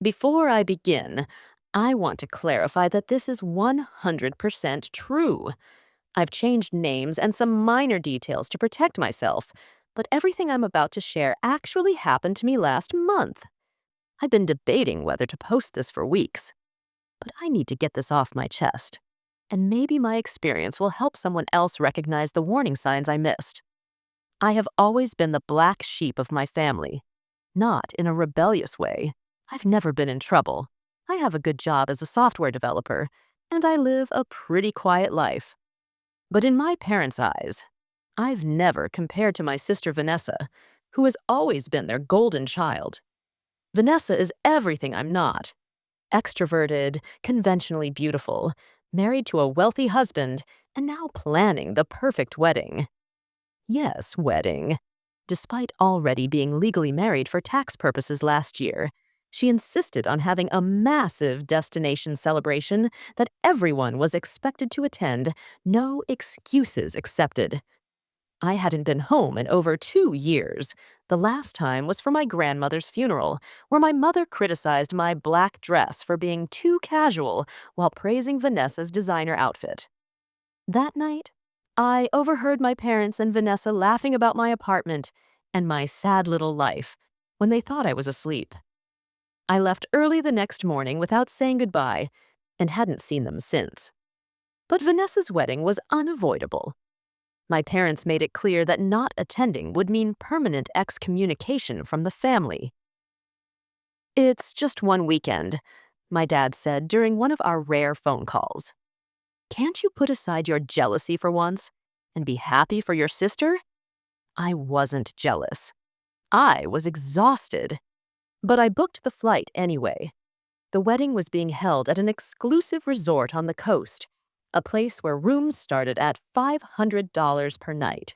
Before I begin, I want to clarify that this is 100% true. I've changed names and some minor details to protect myself, but everything I'm about to share actually happened to me last month. I've been debating whether to post this for weeks, but I need to get this off my chest. And maybe my experience will help someone else recognize the warning signs I missed. I have always been the black sheep of my family, not in a rebellious way. I've never been in trouble. I have a good job as a software developer, and I live a pretty quiet life. But in my parents' eyes, I've never compared to my sister Vanessa, who has always been their golden child. Vanessa is everything I'm not. Extroverted, conventionally beautiful, married to a wealthy husband, and now planning the perfect wedding. Yes, wedding. Despite already being legally married for tax purposes last year, she insisted on having a massive destination celebration that everyone was expected to attend, no excuses accepted. I hadn't been home in over 2 years. The last time was for my grandmother's funeral, where my mother criticized my black dress for being too casual while praising Vanessa's designer outfit. That night, I overheard my parents and Vanessa laughing about my apartment and my sad little life when they thought I was asleep. I left early the next morning without saying goodbye and hadn't seen them since. But Vanessa's wedding was unavoidable. My parents made it clear that not attending would mean permanent excommunication from the family. "It's just one weekend," my dad said during one of our rare phone calls. "Can't you put aside your jealousy for once and be happy for your sister?" I wasn't jealous. I was exhausted. But I booked the flight anyway. The wedding was being held at an exclusive resort on the coast, a place where rooms started at $500 per night.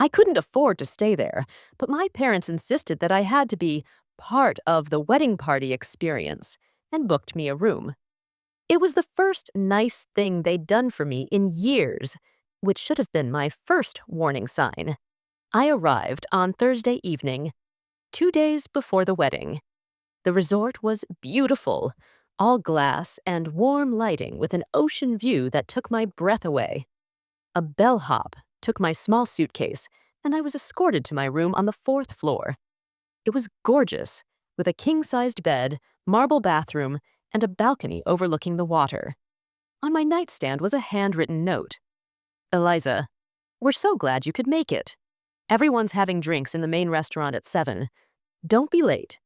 I couldn't afford to stay there, but my parents insisted that I had to be part of the wedding party experience and booked me a room. It was the first nice thing they'd done for me in years, which should have been my first warning sign. I arrived on Thursday evening, 2 days before the wedding. The resort was beautiful, all glass and warm lighting with an ocean view that took my breath away. A bellhop took my small suitcase, and I was escorted to my room on the 4th floor. It was gorgeous, with a king-sized bed, marble bathroom, and a balcony overlooking the water. On my nightstand was a handwritten note. "Eliza, we're so glad you could make it. Everyone's having drinks in the main restaurant at 7. Don't be late.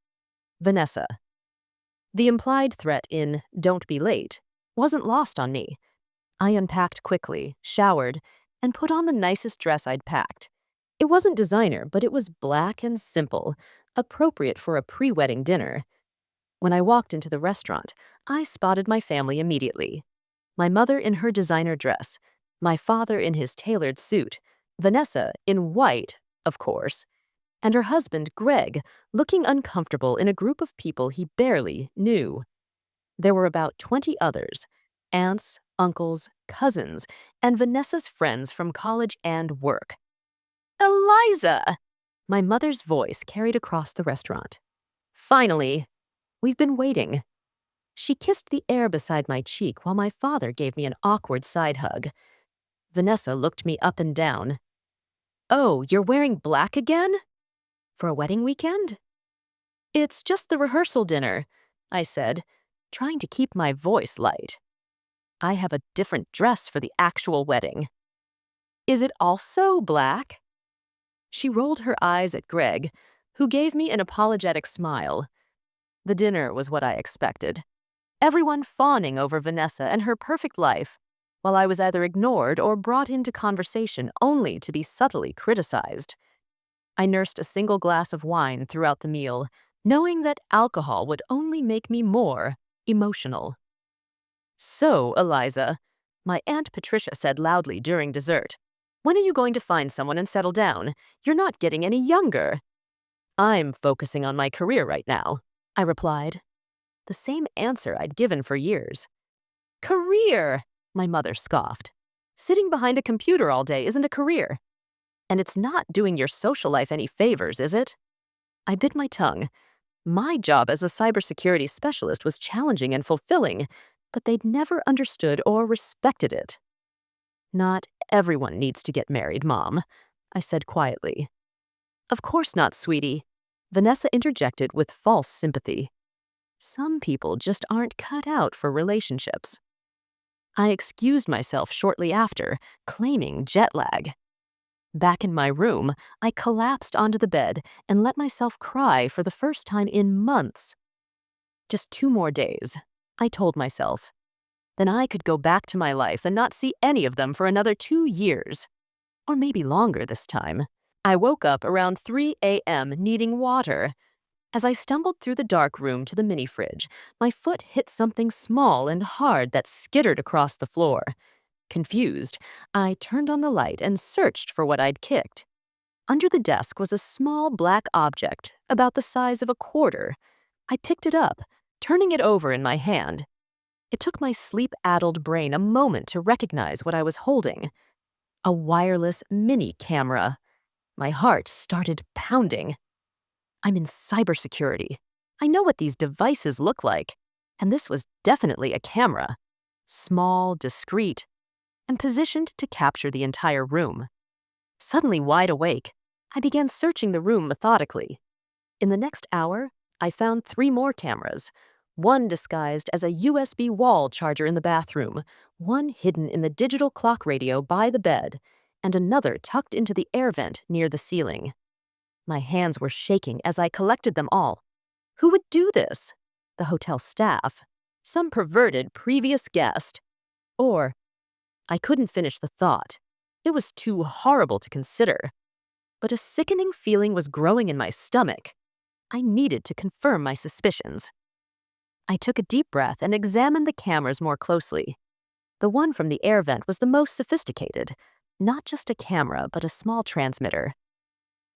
Vanessa." The implied threat in "don't be late" wasn't lost on me. I unpacked quickly, showered, and put on the nicest dress I'd packed. It wasn't designer, but it was black and simple, appropriate for a pre-wedding dinner. When I walked into the restaurant, I spotted my family immediately. My mother in her designer dress, my father in his tailored suit, Vanessa in white, of course, and her husband, Greg, looking uncomfortable in a group of people he barely knew. There were about 20 others, aunts, uncles, cousins, and Vanessa's friends from college and work. "Eliza!" My mother's voice carried across the restaurant. "Finally! We've been waiting." She kissed the air beside my cheek while my father gave me an awkward side hug. Vanessa looked me up and down. "Oh, you're wearing black again? For a wedding weekend?" "It's just the rehearsal dinner," I said, trying to keep my voice light. "I have a different dress for the actual wedding." "Is it also black?" She rolled her eyes at Greg, who gave me an apologetic smile. The dinner was what I expected. Everyone fawning over Vanessa and her perfect life, while I was either ignored or brought into conversation only to be subtly criticized. I nursed a single glass of wine throughout the meal, knowing that alcohol would only make me more emotional. "So, Eliza," my Aunt Patricia said loudly during dessert, "when are you going to find someone and settle down? You're not getting any younger." "I'm focusing on my career right now," I replied. The same answer I'd given for years. "Career," my mother scoffed. "Sitting behind a computer all day isn't a career. And it's not doing your social life any favors, is it?" I bit my tongue. My job as a cybersecurity specialist was challenging and fulfilling, but they'd never understood or respected it. Not everyone needs to get married, Mom, I said quietly. Of course not, sweetie, Vanessa interjected with false sympathy. Some people just aren't cut out for relationships. I excused myself shortly after, claiming jet lag. Back in my room, I collapsed onto the bed and let myself cry for the first time in months. Just 2 more days, I told myself. Then I could go back to my life and not see any of them for another 2 years. Or maybe longer this time. I woke up around 3 a.m. needing water. As I stumbled through the dark room to the mini fridge, my foot hit something small and hard that skittered across the floor. Confused, I turned on the light and searched for what I'd kicked. Under the desk was a small black object, about the size of a quarter. I picked it up, turning it over in my hand. It took my sleep-addled brain a moment to recognize what I was holding. A wireless mini camera. My heart started pounding. I'm in cybersecurity. I know what these devices look like. And this was definitely a camera. Small, discreet, and positioned to capture the entire room. Suddenly wide awake, I began searching the room methodically. In the next hour, I found 3 more cameras. One disguised as a USB wall charger in the bathroom, one hidden in the digital clock radio by the bed, and another tucked into the air vent near the ceiling. My hands were shaking as I collected them all. Who would do this? The hotel staff? Some perverted previous guest? Or I couldn't finish the thought. It was too horrible to consider. But a sickening feeling was growing in my stomach. I needed to confirm my suspicions. I took a deep breath and examined the cameras more closely. The one from the air vent was the most sophisticated. Not just a camera, but a small transmitter.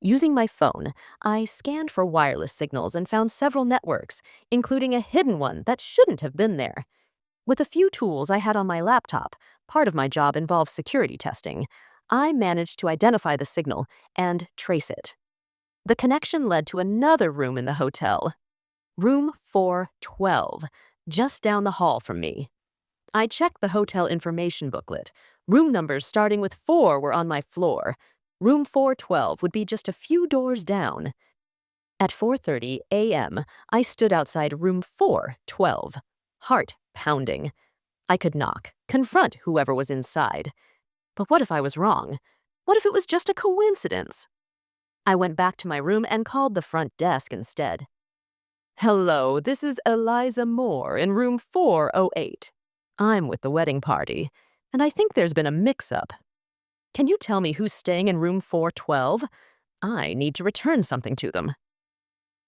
Using my phone, I scanned for wireless signals and found several networks, including a hidden one that shouldn't have been there. With a few tools I had on my laptop, part of my job involves security testing, I managed to identify the signal and trace it. The connection led to another room in the hotel. Room 412, just down the hall from me. I checked the hotel information booklet. Room numbers starting with 4 were on my floor. Room 412 would be just a few doors down. At 4:30 a.m., I stood outside room 412, heart pounding. I could knock, confront whoever was inside. But what if I was wrong? What if it was just a coincidence? I went back to my room and called the front desk instead. Hello, this is Eliza Moore in room 408. I'm with the wedding party, and I think there's been a mix-up. Can you tell me who's staying in room 412? I need to return something to them.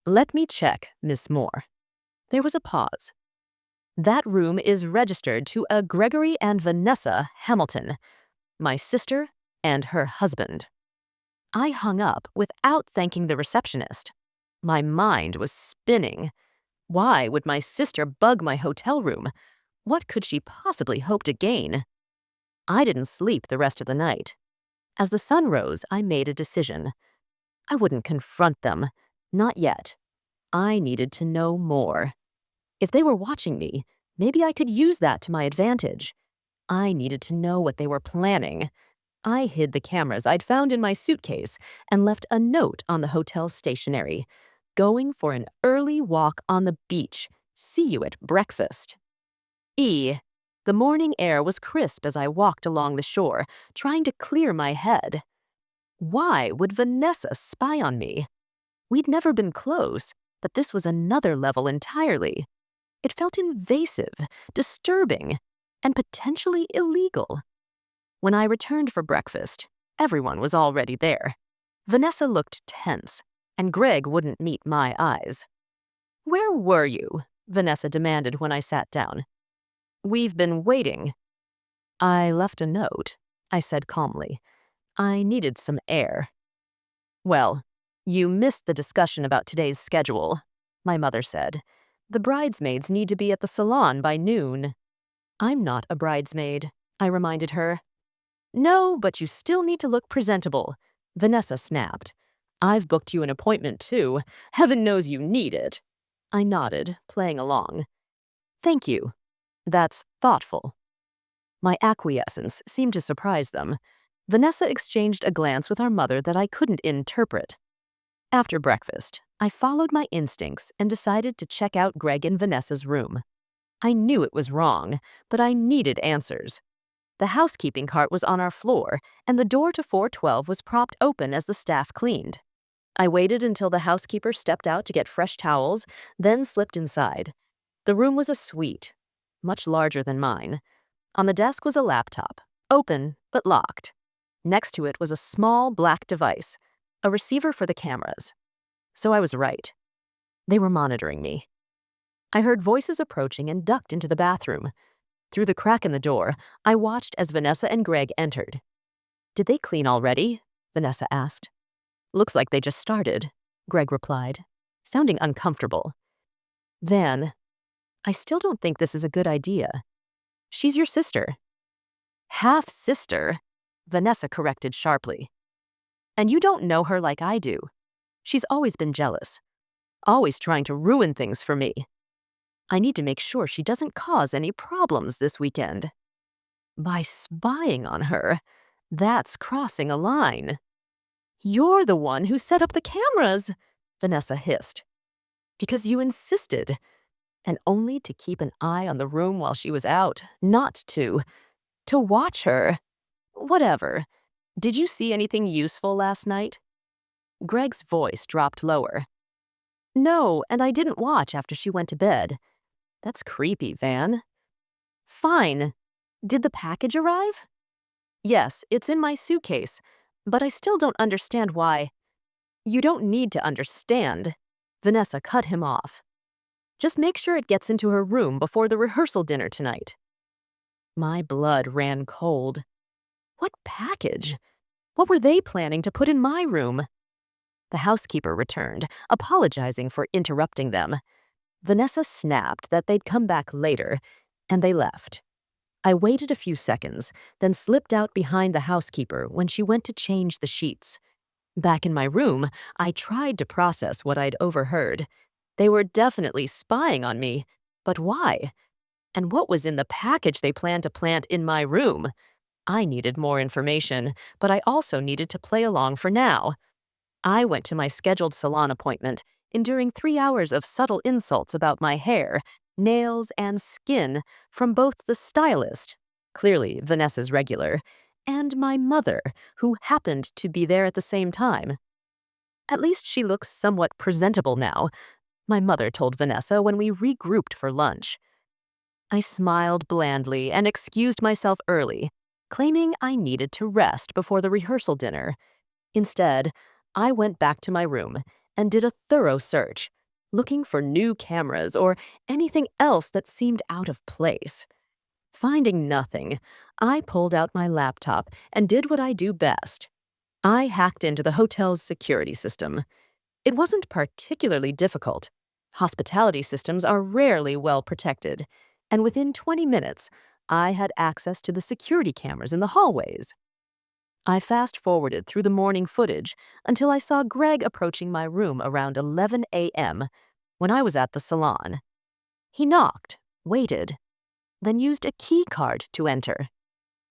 Let me check, Miss Moore. There was a pause. That room is registered to a Gregory and Vanessa Hamilton, my sister and her husband. I hung up without thanking the receptionist. My mind was spinning. Why would my sister bug my hotel room? What could she possibly hope to gain? I didn't sleep the rest of the night. As the sun rose, I made a decision. I wouldn't confront them. Not yet. I needed to know more. If they were watching me, maybe I could use that to my advantage. I needed to know what they were planning. I hid the cameras I'd found in my suitcase and left a note on the hotel's stationery. Going for an early walk on the beach. See you at breakfast. The morning air was crisp as I walked along the shore, trying to clear my head. Why would Vanessa spy on me? We'd never been close, but this was another level entirely. It felt invasive, disturbing, and potentially illegal. When I returned for breakfast, everyone was already there. Vanessa looked tense, and Greg wouldn't meet my eyes. Where were you? Vanessa demanded when I sat down. We've been waiting. I left a note, I said calmly. I needed some air. Well, you missed the discussion about today's schedule, my mother said. The bridesmaids need to be at the salon by noon. I'm not a bridesmaid, I reminded her. No, but you still need to look presentable, Vanessa snapped. I've booked you an appointment too. Heaven knows you need it. I nodded, playing along. Thank you. That's thoughtful. My acquiescence seemed to surprise them. Vanessa exchanged a glance with our mother that I couldn't interpret. After breakfast, I followed my instincts and decided to check out Greg and Vanessa's room. I knew it was wrong, but I needed answers. The housekeeping cart was on our floor, and the door to 412 was propped open as the staff cleaned. I waited until the housekeeper stepped out to get fresh towels, then slipped inside. The room was a suite, much larger than mine. On the desk was a laptop, open but locked. Next to it was a small black device, a receiver for the cameras. So I was right. They were monitoring me. I heard voices approaching and ducked into the bathroom. Through the crack in the door, I watched as Vanessa and Greg entered. Did they clean already? Vanessa asked. Looks like they just started, Greg replied, sounding uncomfortable. Van, I still don't think this is a good idea. She's your sister. Half-sister, Vanessa corrected sharply. And you don't know her like I do. She's always been jealous, always trying to ruin things for me. I need to make sure she doesn't cause any problems this weekend. By spying on her, that's crossing a line. You're the one who set up the cameras, Vanessa hissed. Because you insisted, and only to keep an eye on the room while she was out, not to watch her. Whatever. Did you see anything useful last night? Greg's voice dropped lower. No, and I didn't watch after she went to bed. That's creepy, Van. Fine. Did the package arrive? Yes, it's in my suitcase, but I still don't understand why. You don't need to understand. Vanessa cut him off. Just make sure it gets into her room before the rehearsal dinner tonight. My blood ran cold. What package? What were they planning to put in my room? The housekeeper returned, apologizing for interrupting them. Vanessa snapped that they'd come back later, and they left. I waited a few seconds, then slipped out behind the housekeeper when she went to change the sheets. Back in my room, I tried to process what I'd overheard. They were definitely spying on me, but why? And what was in the package they planned to plant in my room? I needed more information, but I also needed to play along for now. I went to my scheduled salon appointment, enduring 3 hours of subtle insults about my hair, nails, and skin from both the stylist, clearly Vanessa's regular, and my mother, who happened to be there at the same time. At least she looks somewhat presentable now, my mother told Vanessa when we regrouped for lunch. I smiled blandly and excused myself early, claiming I needed to rest before the rehearsal dinner. Instead, I went back to my room and did a thorough search, looking for new cameras or anything else that seemed out of place. Finding nothing, I pulled out my laptop and did what I do best. I hacked into the hotel's security system. It wasn't particularly difficult. Hospitality systems are rarely well protected, and within 20 minutes, I had access to the security cameras in the hallways. I fast-forwarded through the morning footage until I saw Greg approaching my room around 11 a.m. when I was at the salon. He knocked, waited, then used a key card to enter.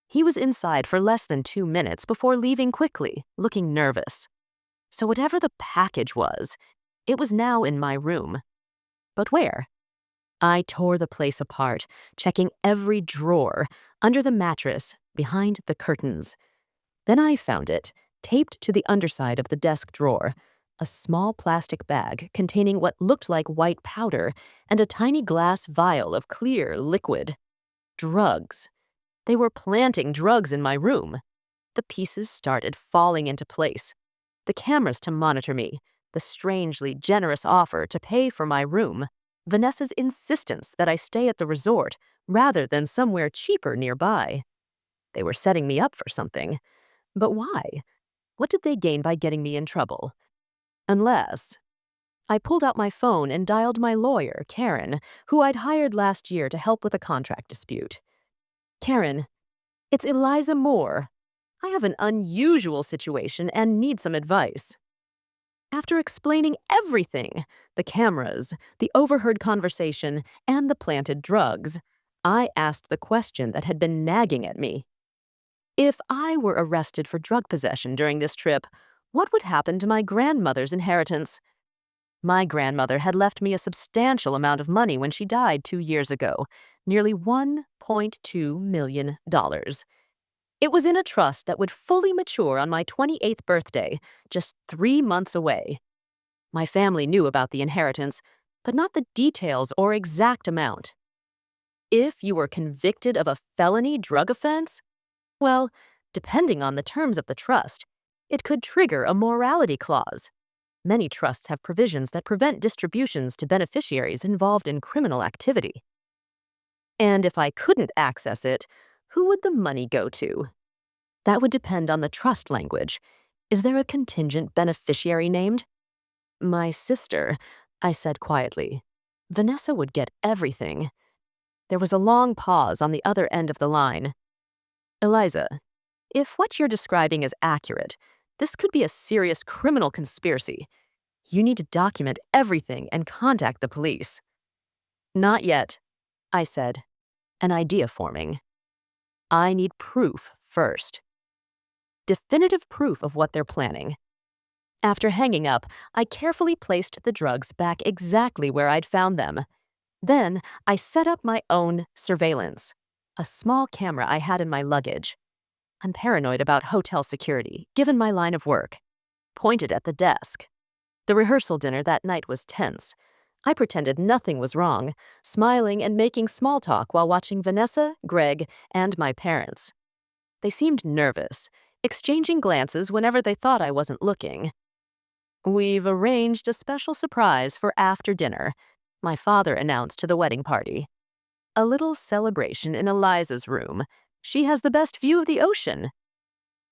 He was inside for less than 2 minutes before leaving quickly, looking nervous. So whatever the package was, it was now in my room. But where? I tore the place apart, checking every drawer, under the mattress, behind the curtains. Then I found it, taped to the underside of the desk drawer, a small plastic bag containing what looked like white powder and a tiny glass vial of clear liquid. Drugs. They were planting drugs in my room. The pieces started falling into place. The cameras to monitor me, the strangely generous offer to pay for my room, Vanessa's insistence that I stay at the resort rather than somewhere cheaper nearby. They were setting me up for something. But why? What did they gain by getting me in trouble? Unless... I pulled out my phone and dialed my lawyer, Karen, who I'd hired last year to help with a contract dispute. Karen, it's Eliza Moore. I have an unusual situation and need some advice. After explaining everything, the cameras, the overheard conversation, and the planted drugs, I asked the question that had been nagging at me. If I were arrested for drug possession during this trip, what would happen to my grandmother's inheritance? My grandmother had left me a substantial amount of money when she died 2 years ago, nearly $1.2 million. It was in a trust that would fully mature on my 28th birthday, just 3 months away. My family knew about the inheritance, but not the details or exact amount. If you were convicted of a felony drug offense, well, depending on the terms of the trust, it could trigger a morality clause. Many trusts have provisions that prevent distributions to beneficiaries involved in criminal activity. And if I couldn't access it, who would the money go to? That would depend on the trust language. Is there a contingent beneficiary named? My sister, I said quietly. Vanessa would get everything. There was a long pause on the other end of the line. Eliza, if what you're describing is accurate, this could be a serious criminal conspiracy. You need to document everything and contact the police. Not yet, I said, an idea forming. I need proof first. Definitive proof of what they're planning. After hanging up, I carefully placed the drugs back exactly where I'd found them. Then I set up my own surveillance, a small camera I had in my luggage. I'm paranoid about hotel security, given my line of work. Pointed at the desk. The rehearsal dinner that night was tense. I pretended nothing was wrong, smiling and making small talk while watching Vanessa, Greg, and my parents. They seemed nervous, exchanging glances whenever they thought I wasn't looking. We've arranged a special surprise for after dinner, my father announced to the wedding party. A little celebration in Eliza's room. She has the best view of the ocean.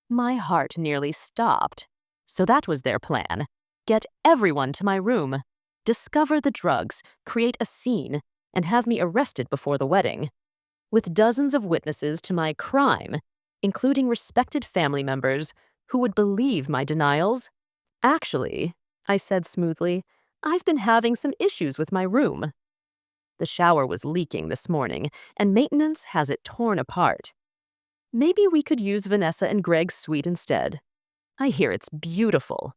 My heart nearly stopped. So that was their plan. Get everyone to my room, discover the drugs, create a scene, and have me arrested before the wedding. With dozens of witnesses to my crime, including respected family members who would believe my denials. Actually, I said smoothly, I've been having some issues with my room. The shower was leaking this morning, and maintenance has it torn apart. Maybe we could use Vanessa and Greg's suite instead. I hear it's beautiful.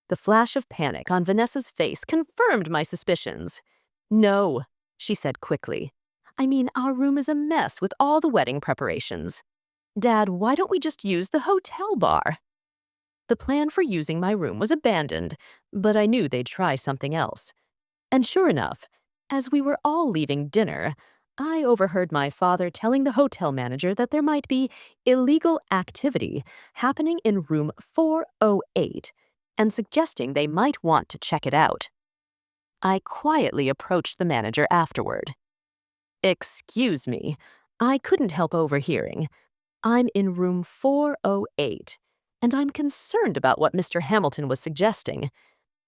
The flash of panic on Vanessa's face confirmed my suspicions. No, she said quickly. I mean, our room is a mess with all the wedding preparations. Dad, why don't we just use the hotel bar? The plan for using my room was abandoned, but I knew they'd try something else. And sure enough, as we were all leaving dinner, I overheard my father telling the hotel manager that there might be illegal activity happening in room 408 and suggesting they might want to check it out. I quietly approached the manager afterward. Excuse me, I couldn't help overhearing. I'm in room 408, and I'm concerned about what Mr. Hamilton was suggesting.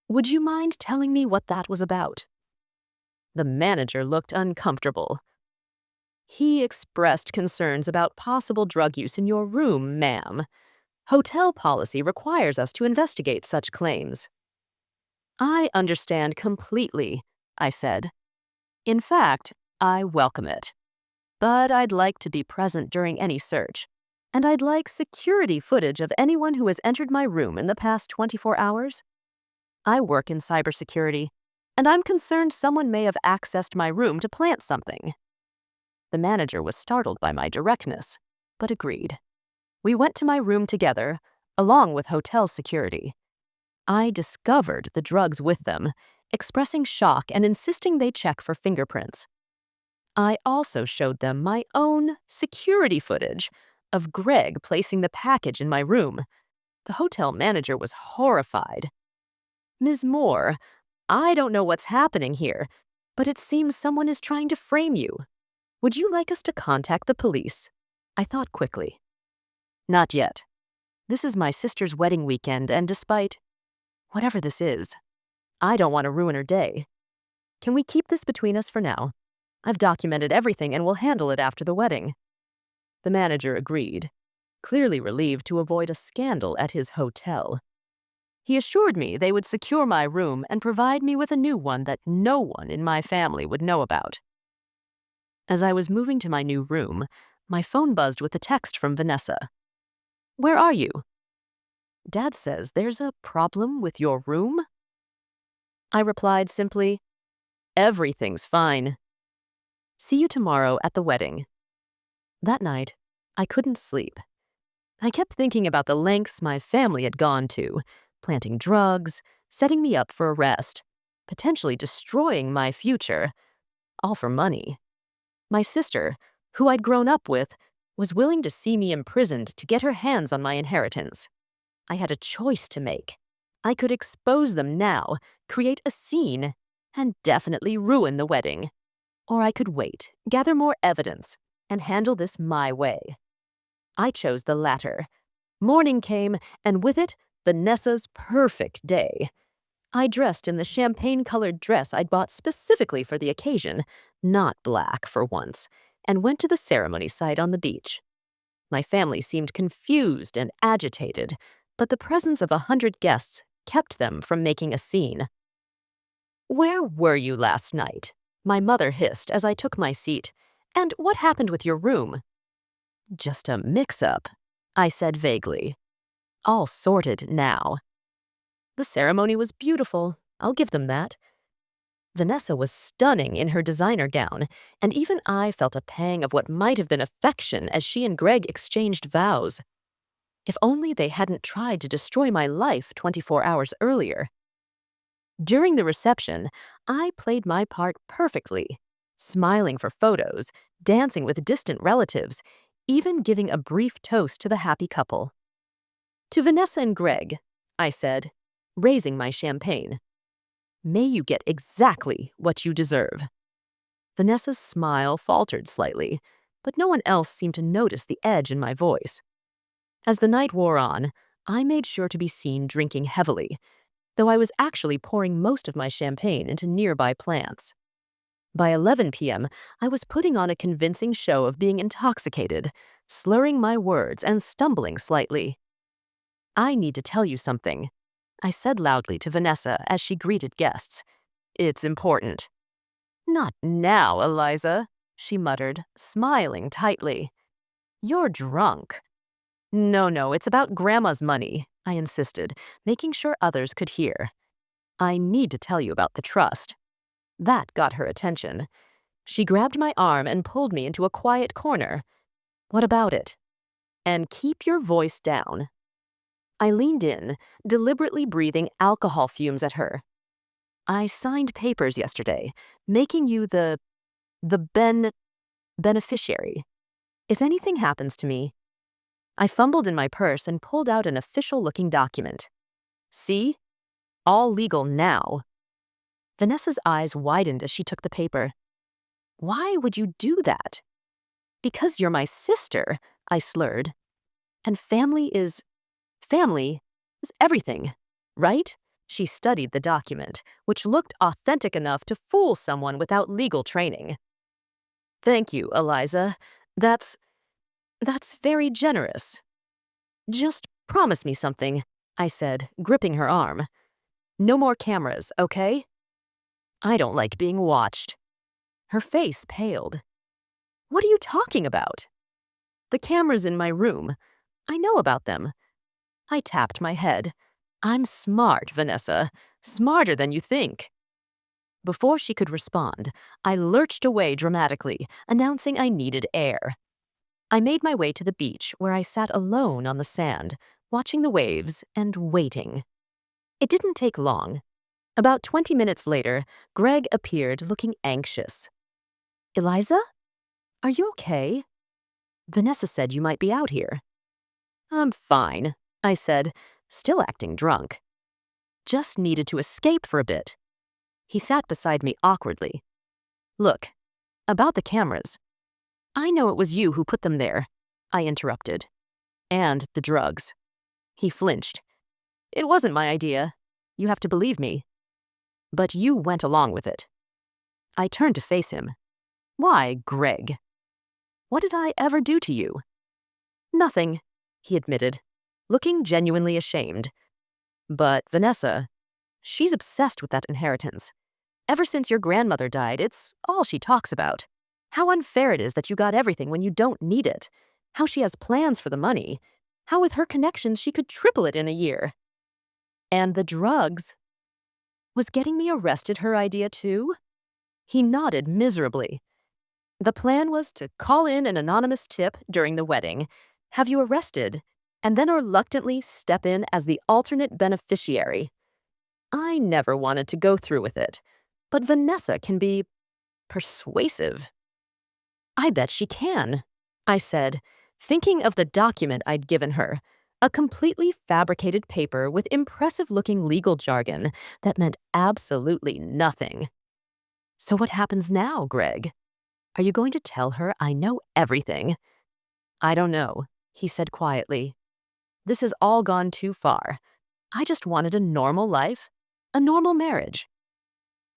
Would you mind telling me what that was about? The manager looked uncomfortable. He expressed concerns about possible drug use in your room, ma'am. Hotel policy requires us to investigate such claims. I understand completely, I said. In fact, I welcome it. But I'd like to be present during any search, and I'd like security footage of anyone who has entered my room in the past 24 hours. I work in cybersecurity, and I'm concerned someone may have accessed my room to plant something. The manager was startled by my directness, but agreed. We went to my room together, along with hotel security. I discovered the drugs with them, expressing shock and insisting they check for fingerprints. I also showed them my own security footage of Greg placing the package in my room. The hotel manager was horrified. Ms. Moore, I don't know what's happening here, but it seems someone is trying to frame you. Would you like us to contact the police? I thought quickly. Not yet. This is my sister's wedding weekend, and despite whatever this is, I don't want to ruin her day. Can we keep this between us for now? I've documented everything and will handle it after the wedding. The manager agreed, clearly relieved to avoid a scandal at his hotel. He assured me they would secure my room and provide me with a new one that no one in my family would know about. As I was moving to my new room, my phone buzzed with a text from Vanessa. "Where are you?" "Dad says there's a problem with your room." I replied simply, "Everything's fine. See you tomorrow at the wedding." That night, I couldn't sleep. I kept thinking about the lengths my family had gone to, planting drugs, setting me up for arrest, potentially destroying my future, all for money. My sister, who I'd grown up with, was willing to see me imprisoned to get her hands on my inheritance. I had a choice to make. I could expose them now, create a scene, and definitely ruin the wedding. Or I could wait, gather more evidence, and handle this my way. I chose the latter. Morning came, and with it, Vanessa's perfect day. I dressed in the champagne-colored dress I'd bought specifically for the occasion, not black for once, and went to the ceremony site on the beach. My family seemed confused and agitated, but the presence of 100 guests kept them from making a scene. "Where were you last night?" my mother hissed as I took my seat. "And what happened with your room?" "Just a mix-up," I said vaguely. "All sorted now." The ceremony was beautiful, I'll give them that. Vanessa was stunning in her designer gown, and even I felt a pang of what might have been affection as she and Greg exchanged vows. If only they hadn't tried to destroy my life 24 hours earlier. During the reception, I played my part perfectly, smiling for photos, dancing with distant relatives, even giving a brief toast to the happy couple. "To Vanessa and Greg," I said, raising my champagne. "May you get exactly what you deserve." Vanessa's smile faltered slightly, but no one else seemed to notice the edge in my voice. As the night wore on, I made sure to be seen drinking heavily, though I was actually pouring most of my champagne into nearby plants. By 11 p.m., I was putting on a convincing show of being intoxicated, slurring my words and stumbling slightly. "I need to tell you something," I said loudly to Vanessa as she greeted guests. "It's important." "Not now, Eliza," she muttered, smiling tightly. "You're drunk." No, it's about Grandma's money," I insisted, making sure others could hear. "I need to tell you about the trust." That got her attention. She grabbed my arm and pulled me into a quiet corner. "What about it?" "And keep your voice down." I leaned in, deliberately breathing alcohol fumes at her. "I signed papers yesterday, making you the beneficiary. If anything happens to me—" I fumbled in my purse and pulled out an official-looking document. "See? All legal now." Vanessa's eyes widened as she took the paper. "Why would you do that?" "Because you're my sister," I slurred. "And family is everything, right?" She studied the document, which looked authentic enough to fool someone without legal training. "Thank you, Eliza. That's very generous." "Just promise me something," I said, gripping her arm. "No more cameras, okay?" "I don't like being watched." Her face paled. "What are you talking about?" "The cameras in my room. I know about them." I tapped my head. "I'm smart, Vanessa. Smarter than you think." Before she could respond, I lurched away dramatically, announcing I needed air. I made my way to the beach, where I sat alone on the sand, watching the waves and waiting. It didn't take long. About 20 minutes later, Greg appeared looking anxious. "Eliza? Are you okay? Vanessa said you might be out here." "I'm fine," I said, still acting drunk. "Just needed to escape for a bit." He sat beside me awkwardly. "Look, about the cameras. I know it was you who put them there," I interrupted. "And the drugs." He flinched. "It wasn't my idea. You have to believe me." "But you went along with it." I turned to face him. "Why, Greg? What did I ever do to you?" "Nothing," he admitted, looking genuinely ashamed. But Vanessa, she's obsessed with that inheritance. Ever since your grandmother died, it's all she talks about. How unfair it is that you got everything when you don't need it. How she has plans for the money. How with her connections she could triple it in a year. And the drugs. Was getting me arrested her idea too? He nodded miserably. The plan was to call in an anonymous tip during the wedding, have you arrested, and then reluctantly step in as the alternate beneficiary. I never wanted to go through with it, but Vanessa can be persuasive. I bet she can, I said, thinking of the document I'd given her, a completely fabricated paper with impressive-looking legal jargon that meant absolutely nothing. So what happens now, Greg? Are you going to tell her I know everything? I don't know, he said quietly. This has all gone too far. I just wanted a normal life, a normal marriage.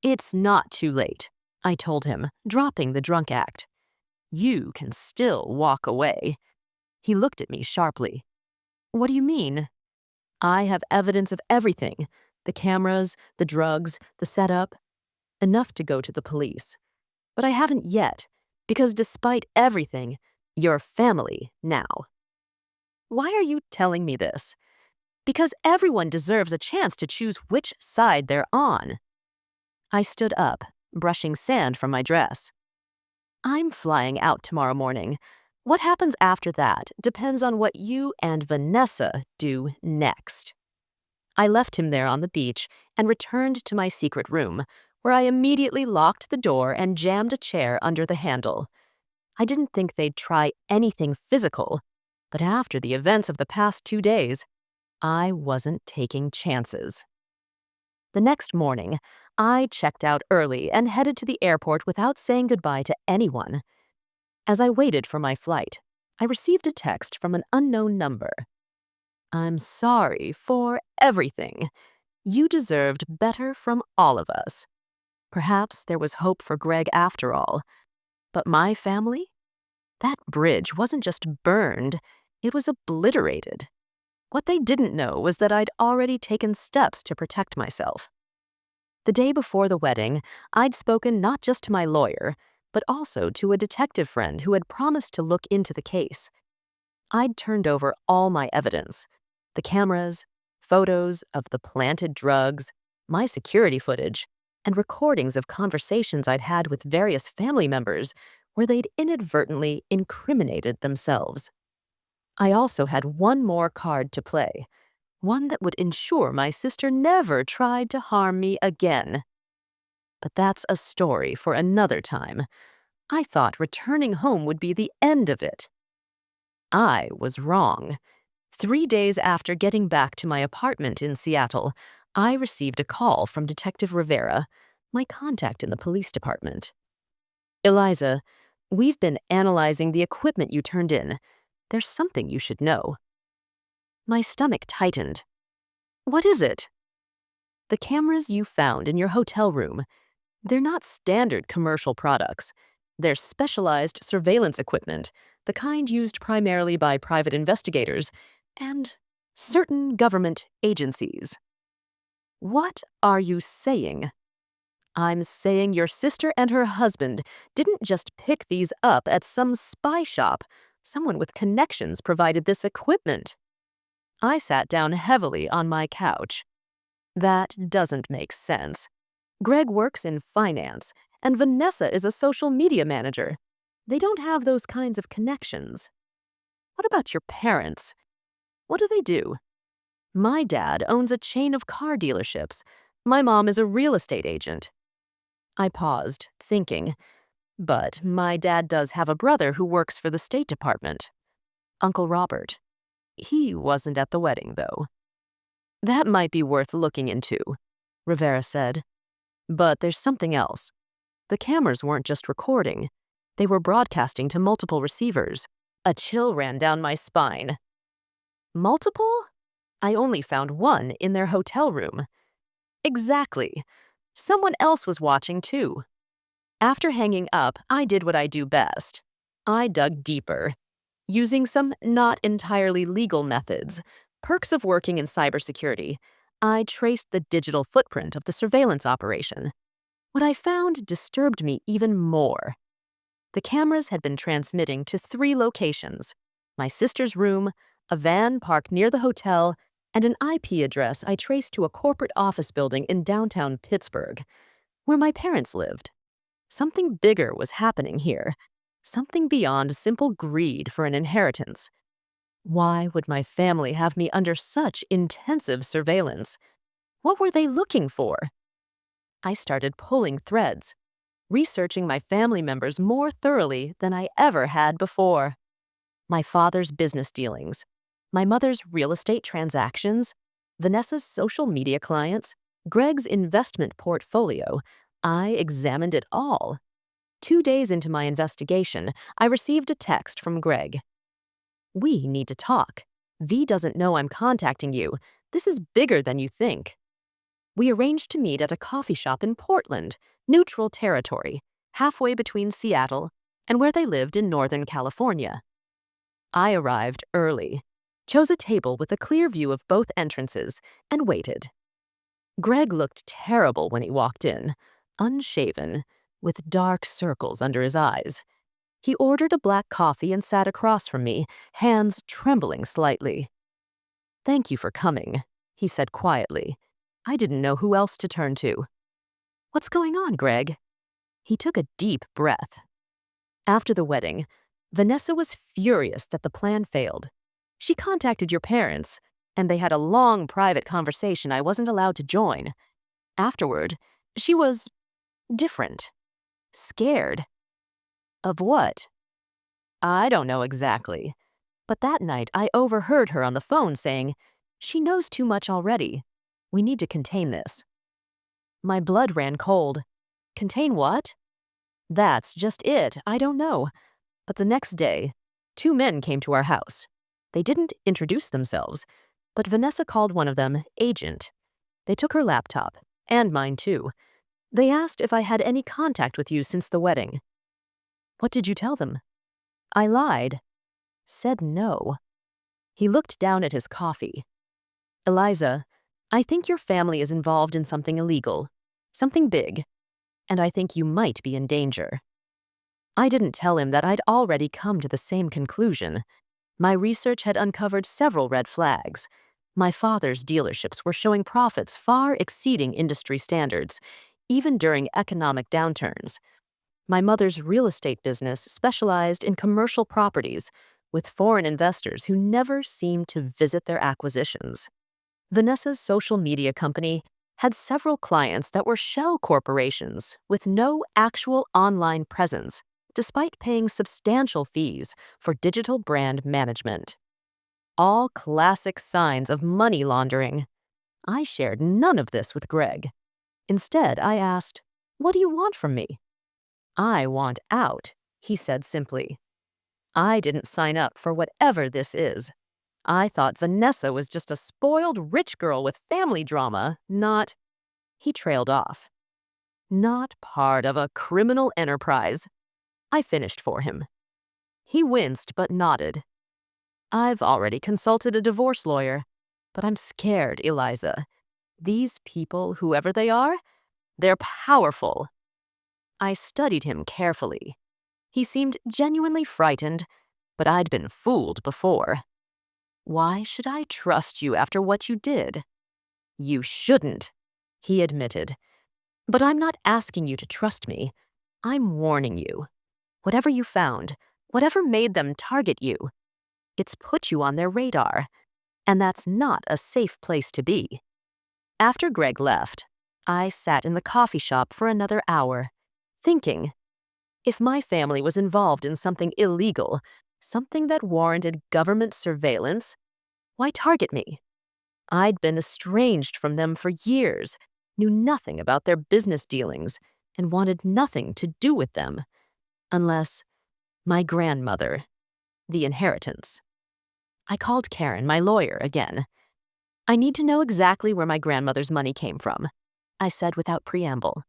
It's not too late, I told him, dropping the drunk act. You can still walk away. He looked at me sharply. What do you mean? I have evidence of everything. The cameras, the drugs, the setup. Enough to go to the police. But I haven't yet, because despite everything, you're family now. Why are you telling me this? Because everyone deserves a chance to choose which side they're on. I stood up, brushing sand from my dress. I'm flying out tomorrow morning. What happens after that depends on what you and Vanessa do next. I left him there on the beach and returned to my secret room, where I immediately locked the door and jammed a chair under the handle. I didn't think they'd try anything physical, but after the events of the past 2 days, I wasn't taking chances. The next morning, I checked out early and headed to the airport without saying goodbye to anyone. As I waited for my flight, I received a text from an unknown number. I'm sorry for everything. You deserved better from all of us. Perhaps there was hope for Greg after all. But my family? That bridge wasn't just burned, it was obliterated. What they didn't know was that I'd already taken steps to protect myself. The day before the wedding, I'd spoken not just to my lawyer, but also to a detective friend who had promised to look into the case. I'd turned over all my evidence, the cameras, photos of the planted drugs, my security footage, and recordings of conversations I'd had with various family members where they'd inadvertently incriminated themselves. I also had one more card to play, one that would ensure my sister never tried to harm me again. But that's a story for another time. I thought returning home would be the end of it. I was wrong. 3 days after getting back to my apartment in Seattle, I received a call from Detective Rivera, my contact in the police department. Eliza, we've been analyzing the equipment you turned in. There's something you should know. My stomach tightened. What is it? The cameras you found in your hotel room. They're not standard commercial products. They're specialized surveillance equipment, the kind used primarily by private investigators and certain government agencies. What are you saying? I'm saying your sister and her husband didn't just pick these up at some spy shop. Someone with connections provided this equipment. I sat down heavily on my couch. That doesn't make sense. Greg works in finance, and Vanessa is a social media manager. They don't have those kinds of connections. What about your parents? What do they do? My dad owns a chain of car dealerships. My mom is a real estate agent. I paused, thinking. But my dad does have a brother who works for the State Department. Uncle Robert. He wasn't at the wedding, though. That might be worth looking into, Rivera said. But there's something else. The cameras weren't just recording. They were broadcasting to multiple receivers. A chill ran down my spine. Multiple? I only found one in their hotel room. Exactly. Someone else was watching too. After hanging up, I did what I do best. I dug deeper, using some not entirely legal methods, perks of working in cybersecurity. I traced the digital footprint of the surveillance operation. What I found disturbed me even more. The cameras had been transmitting to 3 locations: my sister's room, a van parked near the hotel, and an IP address I traced to a corporate office building in downtown Pittsburgh, where my parents lived. Something bigger was happening here, something beyond simple greed for an inheritance. Why would my family have me under such intensive surveillance? What were they looking for? I started pulling threads, researching my family members more thoroughly than I ever had before. My father's business dealings, my mother's real estate transactions, Vanessa's social media clients, Greg's investment portfolio. I examined it all. 2 days into my investigation, I received a text from Greg. "We need to talk. V doesn't know I'm contacting you. This is bigger than you think." We arranged to meet at a coffee shop in Portland, neutral territory, halfway between Seattle and where they lived in Northern California. I arrived early, chose a table with a clear view of both entrances, and waited. Greg looked terrible when he walked in, unshaven, with dark circles under his eyes. He ordered a black coffee and sat across from me, hands trembling slightly. "Thank you for coming," he said quietly. I didn't know who else to turn to. "What's going on, Greg?" He took a deep breath. "After the wedding, Vanessa was furious that the plan failed. She contacted your parents, and they had a long private conversation I wasn't allowed to join. Afterward, she was different. Scared." "Of what?" "I don't know exactly. But that night I overheard her on the phone saying, 'She knows too much already. We need to contain this.'" My blood ran cold. "Contain what?" "That's just it. I don't know. But the next day, 2 men came to our house. They didn't introduce themselves, but Vanessa called one of them Agent. They took her laptop, and mine too. They asked if I had any contact with you since the wedding." "What did you tell them?" "I lied. Said no." He looked down at his coffee. "Eliza, I think your family is involved in something illegal, something big, and I think you might be in danger." I didn't tell him that I'd already come to the same conclusion. My research had uncovered several red flags. My father's dealerships were showing profits far exceeding industry standards, even during economic downturns. My mother's real estate business specialized in commercial properties, with foreign investors who never seemed to visit their acquisitions. Vanessa's social media company had several clients that were shell corporations with no actual online presence, despite paying substantial fees for digital brand management. All classic signs of money laundering. I shared none of this with Greg. Instead, I asked, "What do you want from me?" "I want out," he said simply. "I didn't sign up for whatever this is. I thought Vanessa was just a spoiled rich girl with family drama, not—" He trailed off. "Not part of a criminal enterprise." I finished for him. He winced but nodded. "I've already consulted a divorce lawyer, but I'm scared, Eliza. These people, whoever they are, they're powerful." I studied him carefully. He seemed genuinely frightened, but I'd been fooled before. "Why should I trust you after what you did?" "You shouldn't," he admitted. "But I'm not asking you to trust me. I'm warning you. Whatever you found, whatever made them target you, it's put you on their radar, and that's not a safe place to be." After Greg left, I sat in the coffee shop for another hour, thinking, if my family was involved in something illegal, something that warranted government surveillance, why target me? I'd been estranged from them for years, knew nothing about their business dealings, and wanted nothing to do with them. Unless my grandmother, the inheritance. I called Karen, my lawyer, again. "I need to know exactly where my grandmother's money came from," I said without preamble.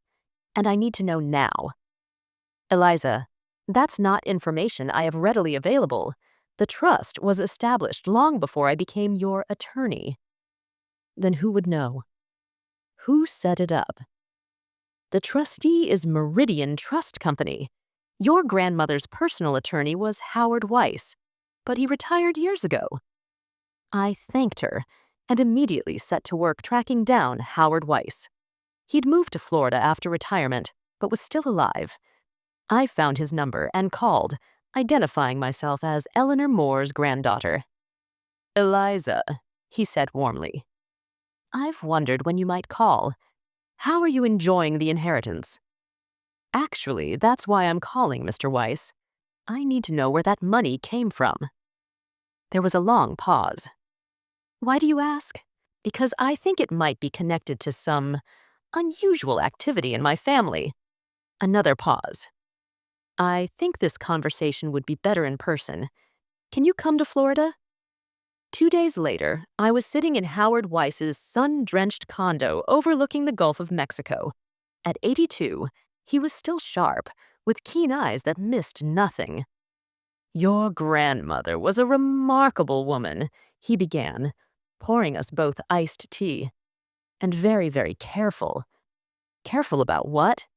"And I need to know now." "Eliza, that's not information I have readily available. The trust was established long before I became your attorney." Then who would know? Who set it up? The trustee is Meridian Trust Company. Your grandmother's personal attorney was Howard Weiss, but he retired years ago. I thanked her and immediately set to work tracking down Howard Weiss. He'd moved to Florida after retirement, but was still alive. I found his number and called, identifying myself as Eleanor Moore's granddaughter. Eliza, he said warmly. I've wondered when you might call. How are you enjoying the inheritance? Actually, that's why I'm calling, Mr. Weiss. I need to know where that money came from. There was a long pause. Why do you ask? Because I think it might be connected to some unusual activity in my family. Another pause. I think this conversation would be better in person. Can you come to Florida? 2 days later, I was sitting in Howard Weiss's sun-drenched condo overlooking the Gulf of Mexico. At 82, he was still sharp, with keen eyes that missed nothing. Your grandmother was a remarkable woman, he began, pouring us both iced tea. And very, very careful. Careful about what?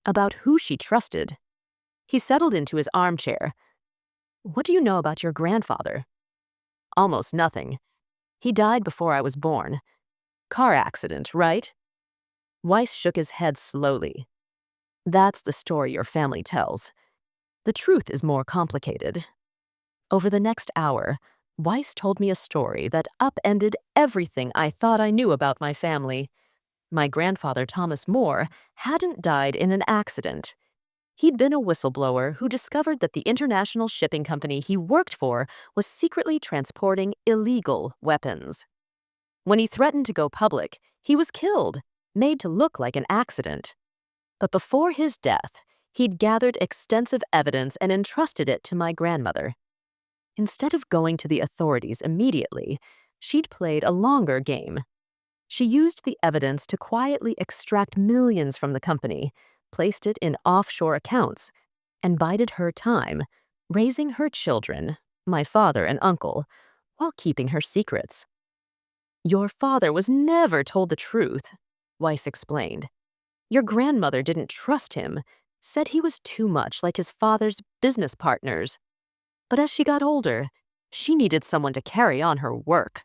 About who she trusted. He settled into his armchair. What do you know about your grandfather? Almost nothing. He died before I was born. Car accident, right? Weiss shook his head slowly. That's the story your family tells. The truth is more complicated. Over the next hour, Weiss told me a story that upended everything I thought I knew about my family. My grandfather, Thomas Moore, hadn't died in an accident. He'd been a whistleblower who discovered that the international shipping company he worked for was secretly transporting illegal weapons. When he threatened to go public, he was killed, made to look like an accident. But before his death, he'd gathered extensive evidence and entrusted it to my grandmother. Instead of going to the authorities immediately, she'd played a longer game. She used the evidence to quietly extract millions from the company, placed it in offshore accounts, and bided her time, raising her children, my father and uncle, while keeping her secrets. Your father was never told the truth, Weiss explained. Your grandmother didn't trust him, said he was too much like his father's business partners. But as she got older, she needed someone to carry on her work.